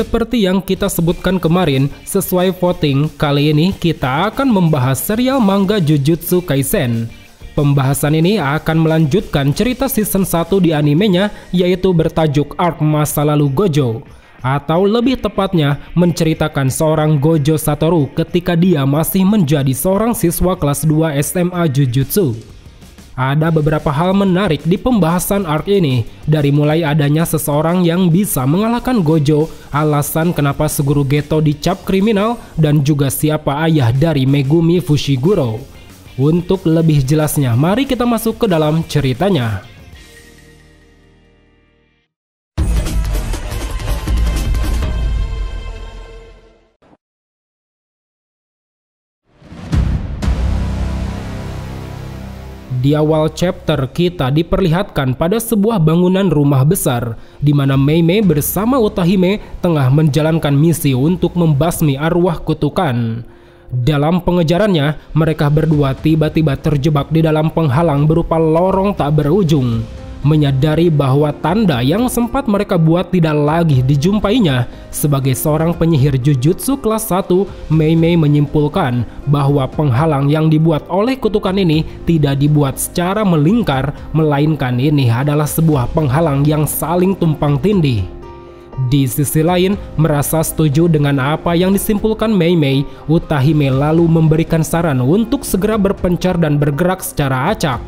Seperti yang kita sebutkan kemarin, sesuai voting, kali ini kita akan membahas serial manga Jujutsu Kaisen. Pembahasan ini akan melanjutkan cerita season 1 di animenya, yaitu bertajuk Arc Masa Lalu Gojo. Atau lebih tepatnya, menceritakan seorang Gojo Satoru ketika dia masih menjadi seorang siswa kelas 2 SMA Jujutsu. Ada beberapa hal menarik di pembahasan arc ini, dari mulai adanya seseorang yang bisa mengalahkan Gojo, alasan kenapa Suguru Geto dicap kriminal, dan juga siapa ayah dari Megumi Fushiguro. Untuk lebih jelasnya, mari kita masuk ke dalam ceritanya. Di awal chapter kita diperlihatkan pada sebuah bangunan rumah besar di mana Mei Mei bersama Utahime tengah menjalankan misi untuk membasmi arwah kutukan. Dalam pengejarannya, mereka berdua tiba-tiba terjebak di dalam penghalang berupa lorong tak berujung. Menyadari bahwa tanda yang sempat mereka buat tidak lagi dijumpainya, sebagai seorang penyihir Jujutsu kelas 1, Mei Mei menyimpulkan bahwa penghalang yang dibuat oleh kutukan ini tidak dibuat secara melingkar, melainkan ini adalah sebuah penghalang yang saling tumpang tindih. Di sisi lain, merasa setuju dengan apa yang disimpulkan Mei Mei, Utahime lalu memberikan saran untuk segera berpencar dan bergerak secara acak.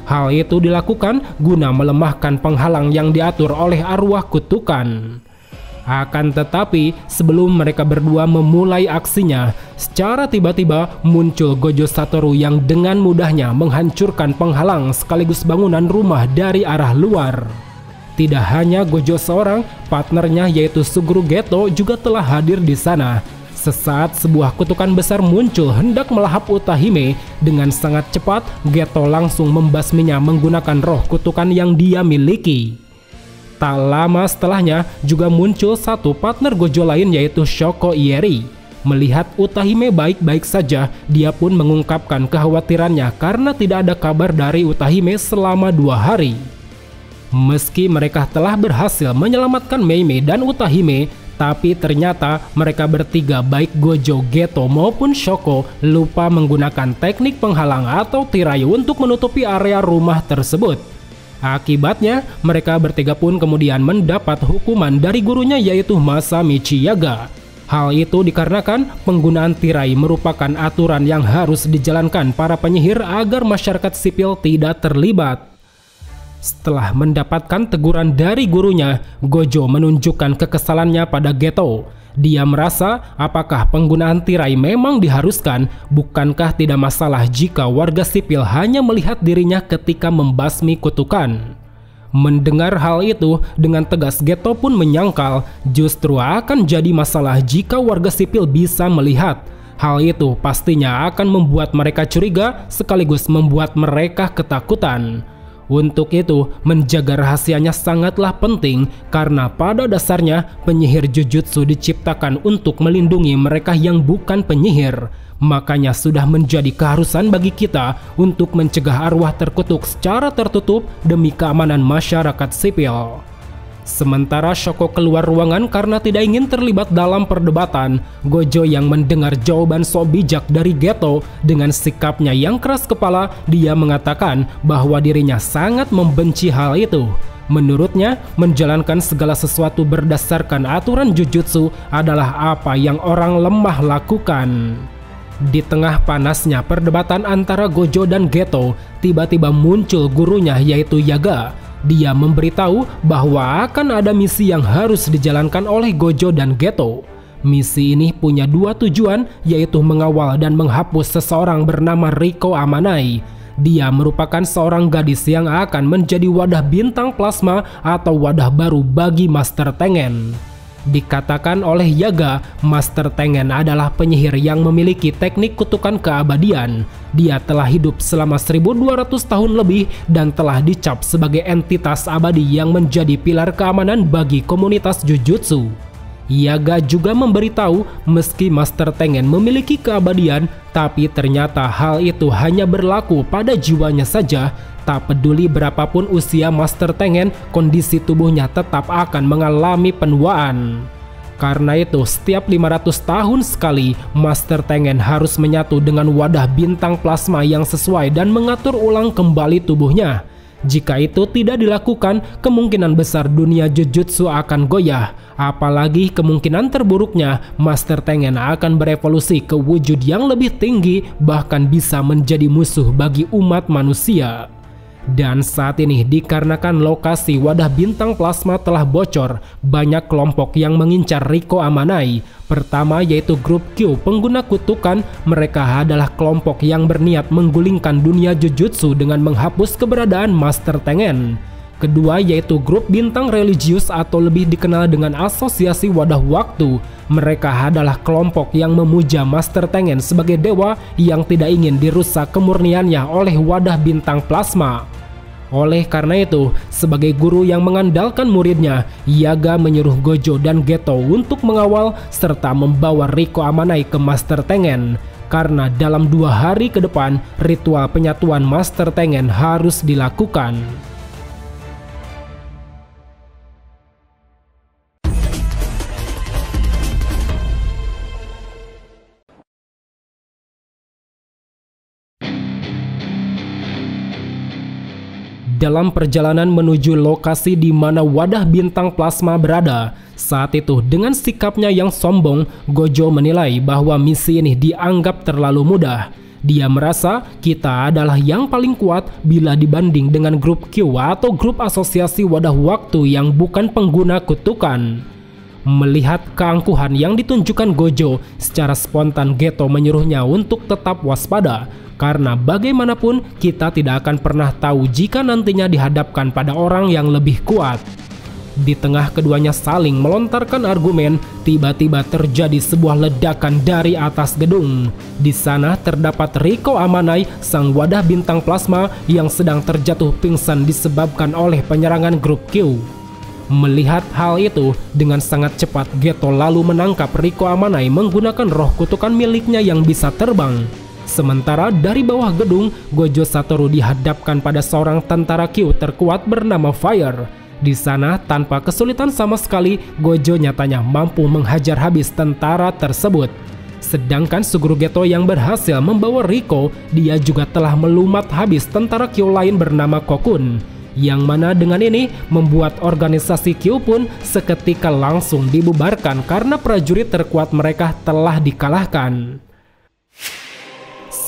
Hal itu dilakukan guna melemahkan penghalang yang diatur oleh arwah kutukan. Akan tetapi, sebelum mereka berdua memulai aksinya, secara tiba-tiba muncul Gojo Satoru yang dengan mudahnya menghancurkan penghalang sekaligus bangunan rumah dari arah luar. Tidak hanya Gojo seorang, partnernya yaitu Suguru Geto juga telah hadir di sana. Sesaat sebuah kutukan besar muncul hendak melahap Utahime, dengan sangat cepat Geto langsung membasminya menggunakan roh kutukan yang dia miliki. Tak lama setelahnya juga muncul satu partner Gojo lain yaitu Shoko Ieri. Melihat Utahime baik-baik saja, dia pun mengungkapkan kekhawatirannya karena tidak ada kabar dari Utahime selama 2 hari. Meski mereka telah berhasil menyelamatkan Mei Mei dan Utahime, tapi ternyata mereka bertiga baik Gojo, Geto maupun Shoko lupa menggunakan teknik penghalang atau tirai untuk menutupi area rumah tersebut. Akibatnya, mereka bertiga pun kemudian mendapat hukuman dari gurunya yaitu Masamichi Yaga. Hal itu dikarenakan penggunaan tirai merupakan aturan yang harus dijalankan para penyihir agar masyarakat sipil tidak terlibat. Setelah mendapatkan teguran dari gurunya, Gojo menunjukkan kekesalannya pada Geto. Dia merasa apakah penggunaan tirai memang diharuskan, bukankah tidak masalah jika warga sipil hanya melihat dirinya ketika membasmi kutukan. Mendengar hal itu, dengan tegas Geto pun menyangkal justru akan jadi masalah jika warga sipil bisa melihat. Hal itu pastinya akan membuat mereka curiga sekaligus membuat mereka ketakutan. Untuk itu, menjaga rahasianya sangatlah penting karena pada dasarnya penyihir Jujutsu diciptakan untuk melindungi mereka yang bukan penyihir. Makanya sudah menjadi keharusan bagi kita untuk mencegah arwah terkutuk secara tertutup demi keamanan masyarakat sipil. Sementara Shoko keluar ruangan karena tidak ingin terlibat dalam perdebatan, Gojo yang mendengar jawaban sok bijak dari Geto dengan sikapnya yang keras kepala, dia mengatakan bahwa dirinya sangat membenci hal itu. Menurutnya, menjalankan segala sesuatu berdasarkan aturan Jujutsu adalah apa yang orang lemah lakukan. Di tengah panasnya perdebatan antara Gojo dan Geto, tiba-tiba muncul gurunya yaitu Yaga. Dia memberitahu bahwa akan ada misi yang harus dijalankan oleh Gojo dan Geto. Misi ini punya 2 tujuan, yaitu mengawal dan menghapus seseorang bernama Riko Amanai. Dia merupakan seorang gadis yang akan menjadi wadah bintang plasma atau wadah baru bagi Master Tengen. Dikatakan oleh Yaga, Master Tengen adalah penyihir yang memiliki teknik kutukan keabadian. Dia telah hidup selama 1200 tahun lebih dan telah dicap sebagai entitas abadi yang menjadi pilar keamanan bagi komunitas Jujutsu. Yaga juga memberitahu meski Master Tengen memiliki keabadian, tapi ternyata hal itu hanya berlaku pada jiwanya saja. Tak peduli berapapun usia Master Tengen, kondisi tubuhnya tetap akan mengalami penuaan. Karena itu, setiap 500 tahun sekali, Master Tengen harus menyatu dengan wadah bintang plasma yang sesuai dan mengatur ulang kembali tubuhnya. Jika itu tidak dilakukan, kemungkinan besar dunia Jujutsu akan goyah. Apalagi kemungkinan terburuknya, Master Tengen akan berevolusi ke wujud yang lebih tinggi, bahkan bisa menjadi musuh bagi umat manusia. Dan saat ini dikarenakan lokasi wadah bintang plasma telah bocor, banyak kelompok yang mengincar Riko Amanai. Pertama yaitu grup Q pengguna kutukan, mereka adalah kelompok yang berniat menggulingkan dunia Jujutsu dengan menghapus keberadaan Master Tengen. Kedua yaitu grup bintang religius atau lebih dikenal dengan Asosiasi Wadah Waktu. Mereka adalah kelompok yang memuja Master Tengen sebagai dewa yang tidak ingin dirusak kemurniannya oleh wadah bintang plasma. Oleh karena itu, sebagai guru yang mengandalkan muridnya, Yaga menyuruh Gojo dan Geto untuk mengawal serta membawa Riko Amanai ke Master Tengen. Karena dalam 2 hari ke depan, ritual penyatuan Master Tengen harus dilakukan. Dalam perjalanan menuju lokasi di mana wadah bintang plasma berada, saat itu dengan sikapnya yang sombong, Gojo menilai bahwa misi ini dianggap terlalu mudah. Dia merasa kita adalah yang paling kuat bila dibanding dengan grup Q atau grup Asosiasi Wadah Waktu yang bukan pengguna kutukan. Melihat keangkuhan yang ditunjukkan Gojo, secara spontan Geto menyuruhnya untuk tetap waspada. Karena bagaimanapun kita tidak akan pernah tahu jika nantinya dihadapkan pada orang yang lebih kuat. Di tengah keduanya saling melontarkan argumen, tiba-tiba terjadi sebuah ledakan dari atas gedung. Di sana terdapat Riko Amanai, sang wadah bintang plasma yang sedang terjatuh pingsan disebabkan oleh penyerangan grup Q. Melihat hal itu, dengan sangat cepat Geto lalu menangkap Riko Amanai menggunakan roh kutukan miliknya yang bisa terbang. Sementara dari bawah gedung, Gojo Satoru dihadapkan pada seorang tentara Q terkuat bernama Fire. Di sana, tanpa kesulitan sama sekali, Gojo nyatanya mampu menghajar habis tentara tersebut. Sedangkan Suguru Geto yang berhasil membawa Riko, dia juga telah melumat habis tentara Q lain bernama Kokun. Yang mana dengan ini membuat organisasi Q pun seketika langsung dibubarkan karena prajurit terkuat mereka telah dikalahkan.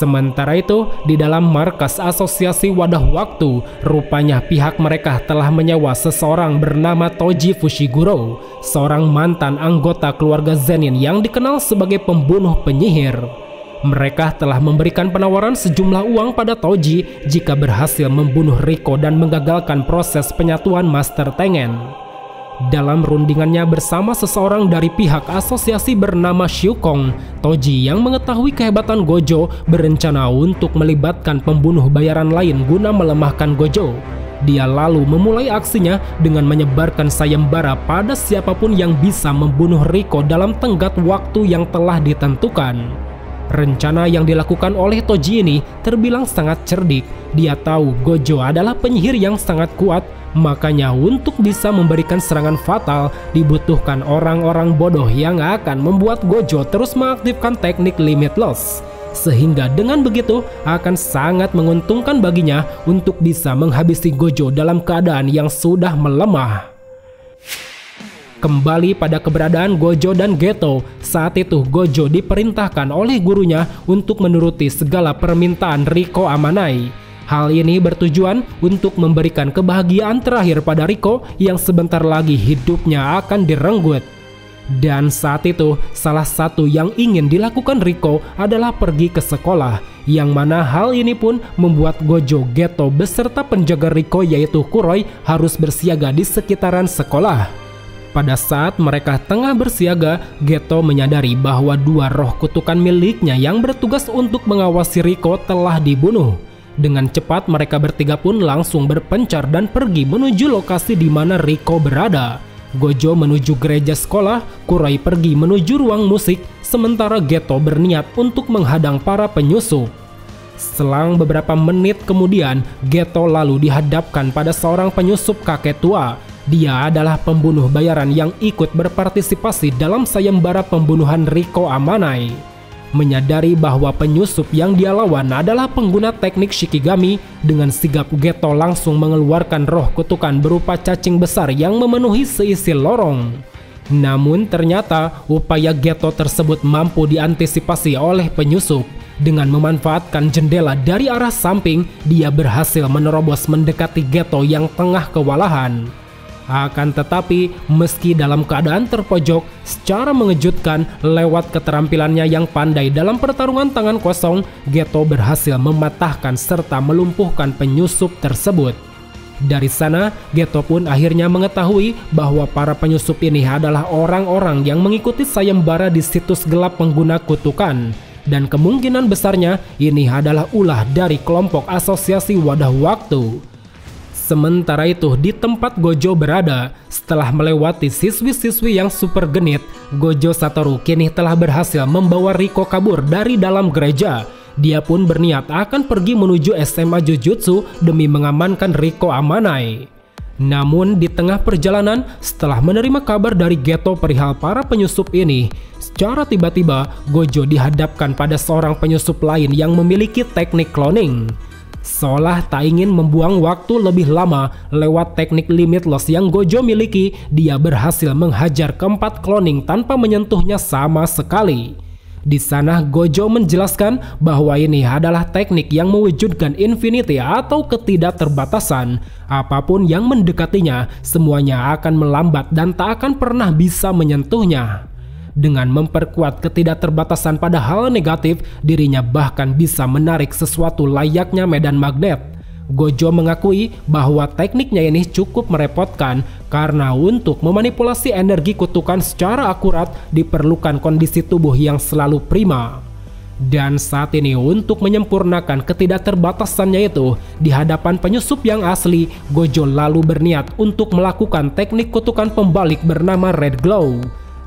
Sementara itu, di dalam markas Asosiasi Wadah Waktu, rupanya pihak mereka telah menyewa seseorang bernama Toji Fushiguro, seorang mantan anggota keluarga Zenin yang dikenal sebagai pembunuh penyihir. Mereka telah memberikan penawaran sejumlah uang pada Toji jika berhasil membunuh Riko dan menggagalkan proses penyatuan Master Tengen. Dalam rundingannya bersama seseorang dari pihak asosiasi bernama Shukong, Toji yang mengetahui kehebatan Gojo berencana untuk melibatkan pembunuh bayaran lain guna melemahkan Gojo. Dia lalu memulai aksinya dengan menyebarkan sayembara pada siapapun yang bisa membunuh Riko dalam tenggat waktu yang telah ditentukan. Rencana yang dilakukan oleh Toji ini terbilang sangat cerdik. Dia tahu Gojo adalah penyihir yang sangat kuat, makanya untuk bisa memberikan serangan fatal dibutuhkan orang-orang bodoh yang akan membuat Gojo terus mengaktifkan teknik limitless. Sehingga dengan begitu akan sangat menguntungkan baginya untuk bisa menghabisi Gojo dalam keadaan yang sudah melemah. Kembali pada keberadaan Gojo dan Geto, saat itu Gojo diperintahkan oleh gurunya untuk menuruti segala permintaan Riko Amanai. Hal ini bertujuan untuk memberikan kebahagiaan terakhir pada Riko yang sebentar lagi hidupnya akan direnggut. Dan saat itu, salah satu yang ingin dilakukan Riko adalah pergi ke sekolah, yang mana hal ini pun membuat Gojo, Geto beserta penjaga Riko yaitu Kuroi harus bersiaga di sekitaran sekolah. Pada saat mereka tengah bersiaga, Geto menyadari bahwa dua roh kutukan miliknya yang bertugas untuk mengawasi Riko telah dibunuh. Dengan cepat mereka bertiga pun langsung berpencar dan pergi menuju lokasi di mana Riko berada. Gojo menuju gereja sekolah, Kuroi pergi menuju ruang musik, sementara Geto berniat untuk menghadang para penyusup. Selang beberapa menit kemudian, Geto lalu dihadapkan pada seorang penyusup kakek tua. Dia adalah pembunuh bayaran yang ikut berpartisipasi dalam sayembara pembunuhan Riko Amanai. Menyadari bahwa penyusup yang dia lawan adalah pengguna teknik Shikigami, dengan sigap Geto langsung mengeluarkan roh kutukan berupa cacing besar yang memenuhi seisi lorong. Namun ternyata upaya Geto tersebut mampu diantisipasi oleh penyusup. Dengan memanfaatkan jendela dari arah samping, dia berhasil menerobos mendekati Geto yang tengah kewalahan. Akan tetapi, meski dalam keadaan terpojok, secara mengejutkan lewat keterampilannya yang pandai dalam pertarungan tangan kosong, Geto berhasil mematahkan serta melumpuhkan penyusup tersebut. Dari sana, Geto pun akhirnya mengetahui bahwa para penyusup ini adalah orang-orang yang mengikuti sayembara di situs gelap pengguna kutukan. Dan kemungkinan besarnya ini adalah ulah dari kelompok asosiasi wadah waktu. Sementara itu di tempat Gojo berada, setelah melewati siswi-siswi yang super genit, Gojo Satoru kini telah berhasil membawa Riko kabur dari dalam gereja. Dia pun berniat akan pergi menuju SMA Jujutsu demi mengamankan Riko Amanai. Namun di tengah perjalanan, setelah menerima kabar dari Geto perihal para penyusup ini, secara tiba-tiba Gojo dihadapkan pada seorang penyusup lain yang memiliki teknik cloning. Seolah tak ingin membuang waktu lebih lama, lewat teknik limitless yang Gojo miliki, dia berhasil menghajar keempat cloning tanpa menyentuhnya sama sekali. Di sana Gojo menjelaskan bahwa ini adalah teknik yang mewujudkan infinity atau ketidakterbatasan. Apapun yang mendekatinya, semuanya akan melambat dan tak akan pernah bisa menyentuhnya. Dengan memperkuat ketidakterbatasan pada hal negatif, dirinya bahkan bisa menarik sesuatu layaknya medan magnet. Gojo mengakui bahwa tekniknya ini cukup merepotkan karena untuk memanipulasi energi kutukan secara akurat diperlukan kondisi tubuh yang selalu prima. Dan saat ini untuk menyempurnakan ketidakterbatasannya itu, di hadapan penyusup yang asli, Gojo lalu berniat untuk melakukan teknik kutukan pembalik bernama Red Glow.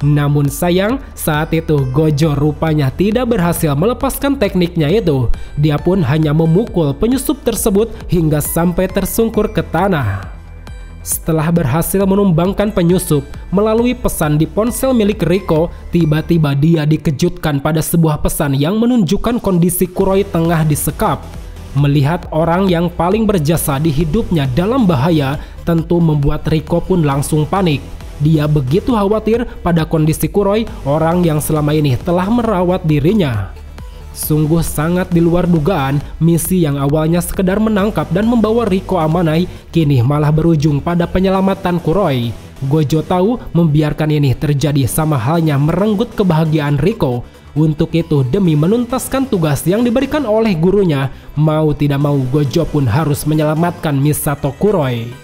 Namun sayang, saat itu Gojo rupanya tidak berhasil melepaskan tekniknya itu. Dia pun hanya memukul penyusup tersebut hingga sampai tersungkur ke tanah. Setelah berhasil menumbangkan penyusup melalui pesan di ponsel milik Riko, tiba-tiba dia dikejutkan pada sebuah pesan yang menunjukkan kondisi Kuroi tengah disekap. Melihat orang yang paling berjasa di hidupnya dalam bahaya, tentu membuat Riko pun langsung panik. Dia begitu khawatir pada kondisi Kuroi, orang yang selama ini telah merawat dirinya. Sungguh sangat di luar dugaan, misi yang awalnya sekedar menangkap dan membawa Riko Amanai kini malah berujung pada penyelamatan Kuroi. Gojo tahu membiarkan ini terjadi sama halnya merenggut kebahagiaan Riko. Untuk itu, demi menuntaskan tugas yang diberikan oleh gurunya, mau tidak mau Gojo pun harus menyelamatkan Misato Kuroi.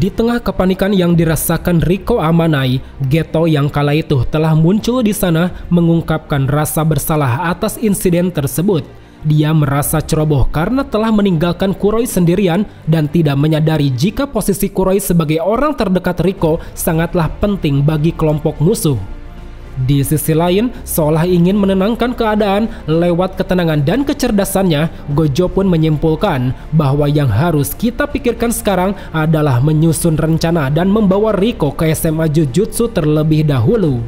Di tengah kepanikan yang dirasakan Riko Amanai, Geto yang kala itu telah muncul di sana mengungkapkan rasa bersalah atas insiden tersebut. Dia merasa ceroboh karena telah meninggalkan Kuroi sendirian dan tidak menyadari jika posisi Kuroi sebagai orang terdekat Riko sangatlah penting bagi kelompok musuh. Di sisi lain, seolah ingin menenangkan keadaan lewat ketenangan dan kecerdasannya, Gojo pun menyimpulkan bahwa yang harus kita pikirkan sekarang adalah menyusun rencana dan membawa Riko ke SMA Jujutsu terlebih dahulu.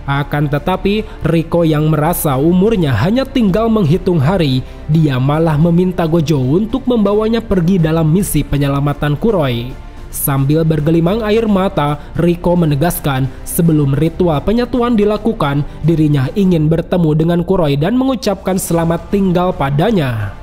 Akan tetapi, Riko yang merasa umurnya hanya tinggal menghitung hari, dia malah meminta Gojo untuk membawanya pergi dalam misi penyelamatan Kuroi. Sambil bergelimang air mata, Riko menegaskan sebelum ritual penyatuan dilakukan, dirinya ingin bertemu dengan Kuroi dan mengucapkan selamat tinggal padanya.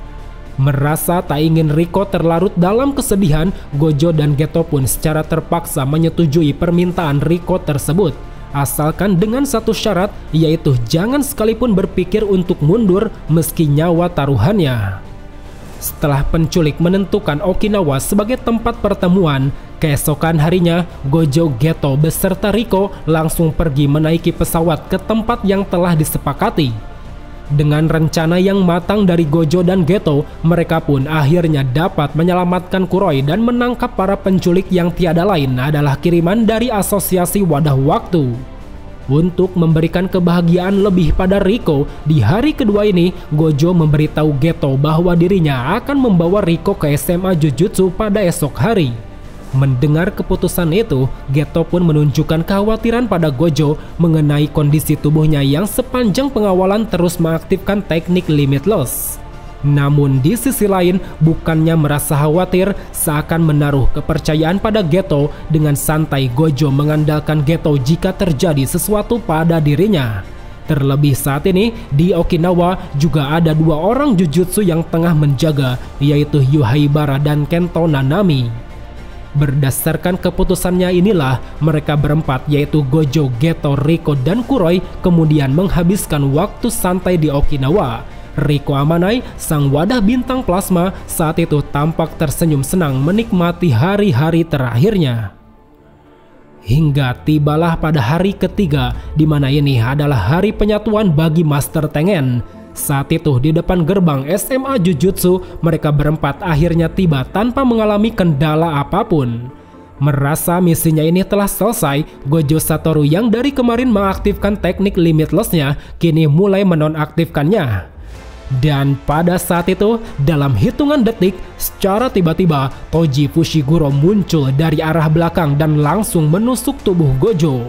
Merasa tak ingin Riko terlarut dalam kesedihan, Gojo dan Geto pun secara terpaksa menyetujui permintaan Riko tersebut. Asalkan dengan satu syarat, yaitu jangan sekalipun berpikir untuk mundur meski nyawa taruhannya. Setelah penculik menentukan Okinawa sebagai tempat pertemuan, keesokan harinya Gojo, Geto beserta Riko langsung pergi menaiki pesawat ke tempat yang telah disepakati. Dengan rencana yang matang dari Gojo dan Geto, mereka pun akhirnya dapat menyelamatkan Kuroi dan menangkap para penculik yang tiada lain adalah kiriman dari Asosiasi Wadah Waktu. Untuk memberikan kebahagiaan lebih pada Riko, di hari kedua ini, Gojo memberitahu Geto bahwa dirinya akan membawa Riko ke SMA Jujutsu pada esok hari. Mendengar keputusan itu, Geto pun menunjukkan kekhawatiran pada Gojo mengenai kondisi tubuhnya yang sepanjang pengawalan terus mengaktifkan teknik Limitless. Namun di sisi lain, bukannya merasa khawatir, seakan menaruh kepercayaan pada Geto, dengan santai Gojo mengandalkan Geto jika terjadi sesuatu pada dirinya. Terlebih saat ini, di Okinawa juga ada 2 orang jujutsu yang tengah menjaga, yaitu Yhaiba dan Kento Nanami. Berdasarkan keputusannya inilah, mereka berempat yaitu Gojo, Geto, Riko, dan Kuroi kemudian menghabiskan waktu santai di Okinawa. Riko Amanai, sang wadah bintang plasma, saat itu tampak tersenyum senang menikmati hari-hari terakhirnya. Hingga tibalah pada hari ketiga, di mana ini adalah hari penyatuan bagi Master Tengen. Saat itu di depan gerbang SMA Jujutsu, mereka berempat akhirnya tiba tanpa mengalami kendala apapun. Merasa misinya ini telah selesai, Gojo Satoru yang dari kemarin mengaktifkan teknik Limitless-nya kini mulai menonaktifkannya. Dan pada saat itu, dalam hitungan detik, secara tiba-tiba Toji Fushiguro muncul dari arah belakang dan langsung menusuk tubuh Gojo.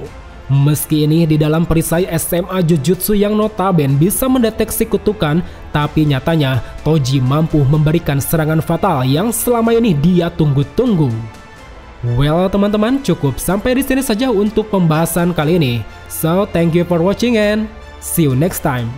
Meski ini di dalam perisai SMA Jujutsu yang notabene bisa mendeteksi kutukan, tapi nyatanya Toji mampu memberikan serangan fatal yang selama ini dia tunggu-tunggu. Well teman-teman, cukup sampai di sini saja untuk pembahasan kali ini. So thank you for watching and see you next time.